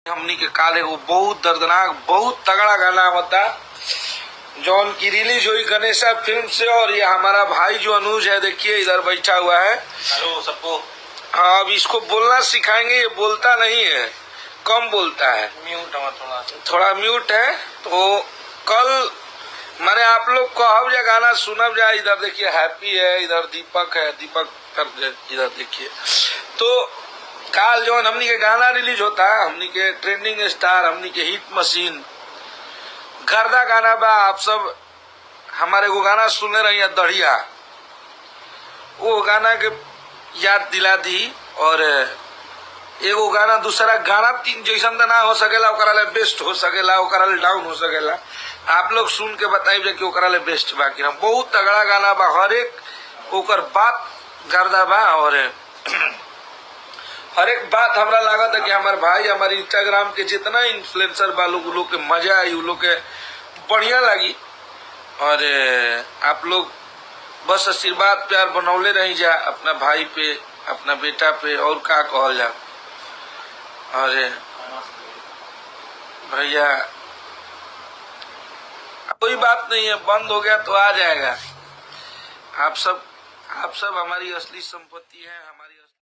हमनी के काले वो बहुत दर्दनाक बहुत तगड़ा गाना होता जॉन की रिलीज हुई गणेशा फिल्म से। और ये हमारा भाई जो अनुज है, देखिए इधर बैठा हुआ है। हेलो सबको। हाँ, अब इसको बोलना सिखाएंगे। ये बोलता नहीं है, कम बोलता है, म्यूट थोड़ा म्यूट है। तो कल मैंने आप लोग को अब जा गाना सुनब जा। इधर देखिए हैप्पी है, इधर दीपक है, दीपक इधर देखिए। तो काल जो हमनी के गाना रिलीज होता है, हमनी के ट्रेंडिंग स्टार, हमनी के हिट मशीन गर्दा गाना बा। आप सब हमारे को गाना सुनने रही दढ़िया, वो गाना के याद दिला दी। और एगो गाना दूसरा गाना तीन जैसन तो ना हो सकेला, ओकरा ले बेस्ट हो सकेला, ओकरा ले डाउन हो सकेला। आप लोग सुन के बताइए कि ओकरा ले बेस्ट बा कि बहुत तगड़ा गाना बा। हर एक ओकर बात गर्दा बा। और हर एक बात हमरा लागत है कि हमारे भाई हमारे इंस्टाग्राम के जितना इन्फ्लुएंसर बा लोग के मजा आई, उ लोग के बढ़िया लगी। और आप लोग बस आशीर्वाद प्यार बनौले रही जा अपना भाई पे, अपना बेटा पे, और का कहल जा। और भैया कोई बात नहीं है, बंद हो गया तो आ जाएगा। आप सब हमारी असली संपत्ति है, हमारी